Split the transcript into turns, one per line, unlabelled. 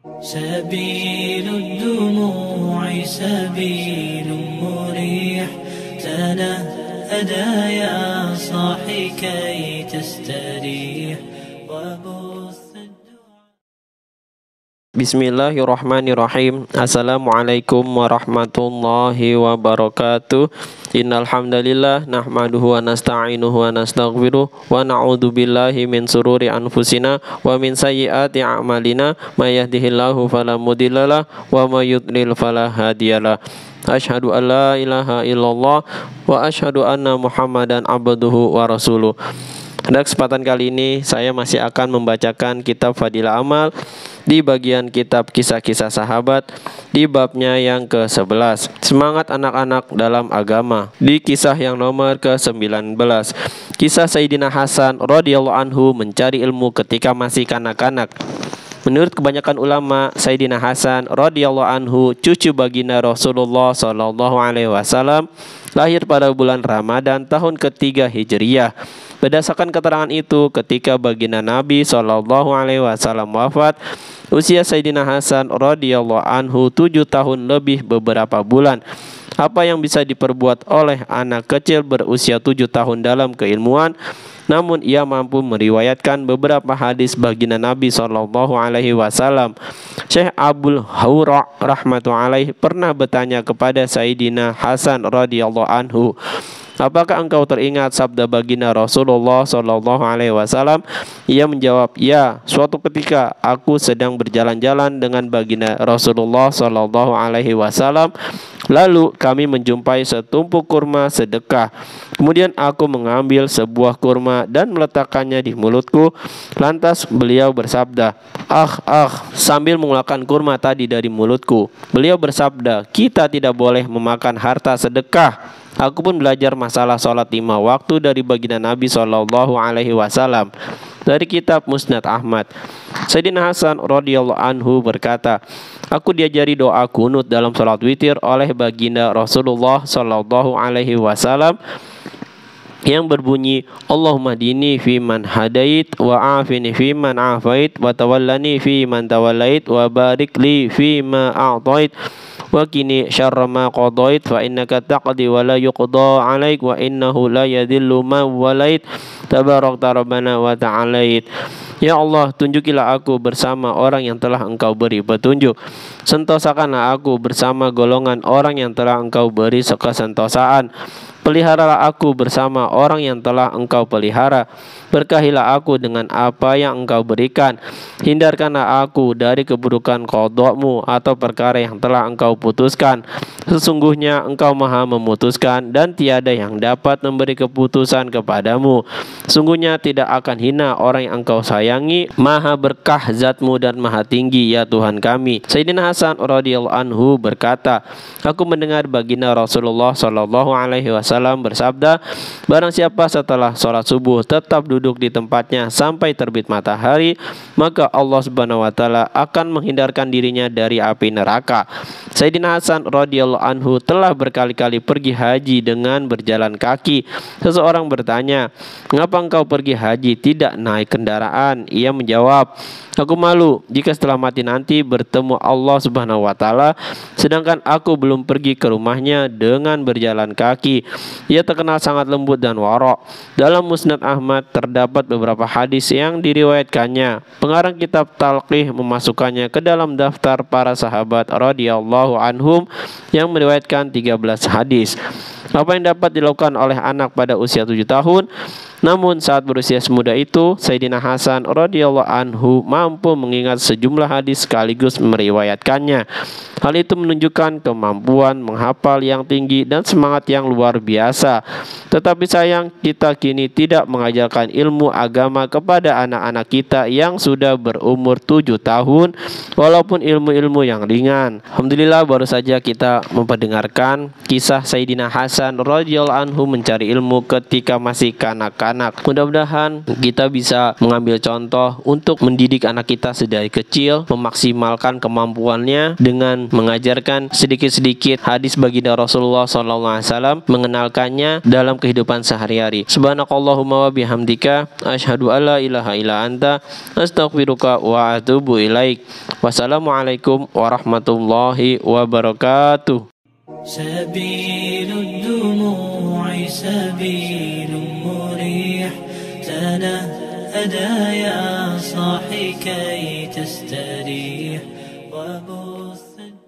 سبيل الدموع سبيل مريح تنهدى يا صاحي كي تستريح
Bismillahirrahmanirrahim. Assalamualaikum warahmatullahi wabarakatuh. Innal hamdalillah nahmaduhu wa nasta'inuhu wa nastaghfiruh wa na'udzu billahi min sururi anfusina wa min sayyiati a'malina may yahdihillahu fala mudhillalah wa may yudlil fala hadiyalah. Asyhadu an la ilaha illallah wa asyhadu anna Muhammadan abduhu wa rasuluh. Pada kesempatan kali ini saya masih akan membacakan kitab Fadilah Amal di bagian kitab kisah-kisah sahabat di babnya yang ke-11, semangat anak-anak dalam agama, di kisah yang nomor ke-19, kisah Sayyidina Hasan radhiyallahu anhu mencari ilmu ketika masih kanak-kanak. Menurut kebanyakan ulama, Sayyidina Hasan radhiyallahu anhu, cucu baginda Rasulullah sallallahu alaihi wasallam, lahir pada bulan Ramadan tahun ketiga Hijriyah. Berdasarkan keterangan itu, ketika baginda Nabi sallallahu alaihi wasallam wafat, usia Sayyidina Hasan radhiyallahu anhu 7 tahun lebih beberapa bulan. Apa yang bisa diperbuat oleh anak kecil berusia 7 tahun dalam keilmuan? Namun ia mampu meriwayatkan beberapa hadis baginda Nabi sallallahu alaihi wasallam. Syekh Abdul Hawra rahmatullahi pernah bertanya kepada Sayyidina Hasan radhiyallahu anhu, apakah engkau teringat sabda baginda Rasulullah sallallahu alaihi wasallam? Ia menjawab, ya, suatu ketika aku sedang berjalan-jalan dengan baginda Rasulullah sallallahu alaihi wasallam. Lalu kami menjumpai setumpuk kurma sedekah. Kemudian aku mengambil sebuah kurma dan meletakkannya di mulutku. Lantas beliau bersabda, sambil mengeluarkan kurma tadi dari mulutku. Beliau bersabda, kita tidak boleh memakan harta sedekah. Aku pun belajar masalah sholat 5 waktu dari baginda Nabi sallallahu alaihi wasallam dari kitab Musnad Ahmad. Sayyidina Hasan radhiyallahu anhu berkata, aku diajari doa kunut dalam sholat witir oleh baginda Rasulullah sallallahu alaihi wasallam yang berbunyi, Allahumma dini fi man hadait wa afini fi man afait wa tawallani fi man tawallait wa barik li fi ma a'tait wa qini syarra ma qadait fa innaka taqdi wa la yuqda 'alaik wa innahu la yadhillu man walait tabarakta rabbana wa ta'alait. Ya Allah, tunjukilah aku bersama orang yang telah Engkau beri petunjuk. Sentosakanlah aku bersama golongan orang yang telah Engkau beri kesentosaan. Peliharalah aku bersama orang yang telah Engkau pelihara. Berkahilah aku dengan apa yang Engkau berikan. Hindarkanlah aku dari keburukan qadha-Mu atau perkara yang telah Engkau putuskan. Sesungguhnya Engkau maha memutuskan dan tiada yang dapat memberi keputusan kepadamu. Sungguhnya tidak akan hina orang yang Engkau sayangi. Maha berkah Zat-Mu dan maha tinggi ya Tuhan kami. Sayyidina Hasan radhiyallahu anhu berkata, aku mendengar baginda Rasulullah sallallahu alaihi wasallam bersabda, barang siapa setelah sholat subuh tetap duduk di tempatnya sampai terbit matahari, maka Allah Subhanahu wa taala akan menghindarkan dirinya dari api neraka. Sayyidina Hasan radhiyallahu anhu telah berkali-kali pergi haji dengan berjalan kaki. Seseorang bertanya, mengapa engkau pergi haji tidak naik kendaraan? Ia menjawab, aku malu jika setelah mati nanti bertemu Allah Subhanahu wa taala sedangkan aku belum pergi ke rumahnya dengan berjalan kaki. Ia terkenal sangat lembut dan wara'. Dalam Musnad Ahmad terdapat beberapa hadis yang diriwayatkannya. Pengarang kitab Talqih memasukkannya ke dalam daftar para sahabat radhiyallahu anhum yang meriwayatkan 13 hadis. Apa yang dapat dilakukan oleh anak pada usia 7 tahun? Namun saat berusia semuda itu, Sayyidina Hasan radhiyallahu anhu mampu mengingat sejumlah hadis sekaligus meriwayatkannya. Hal itu menunjukkan kemampuan menghafal yang tinggi dan semangat yang luar biasa. Tetapi sayang, kita kini tidak mengajarkan ilmu agama kepada anak-anak kita yang sudah berumur 7 tahun, walaupun ilmu-ilmu yang ringan. Alhamdulillah, baru saja kita memperdengarkan kisah Sayyidina Hasan radhiyallahu anhu mencari ilmu ketika masih kanak-kanak. anak. Mudah-mudahan kita bisa mengambil contoh untuk mendidik anak kita sedari kecil, memaksimalkan kemampuannya dengan mengajarkan sedikit-sedikit hadis baginda Rasulullah SAW, mengenalkannya dalam kehidupan sehari-hari. Subhanakallahumma wa bihamdika asyhadu alla ilaha illa anta astaghfiruka wa atubu ilaik. Wassalamualaikum warahmatullahi wabarakatuh.
سبيل الدموع سبيل مريح تنهدى يا صاحي كي تستريح وبث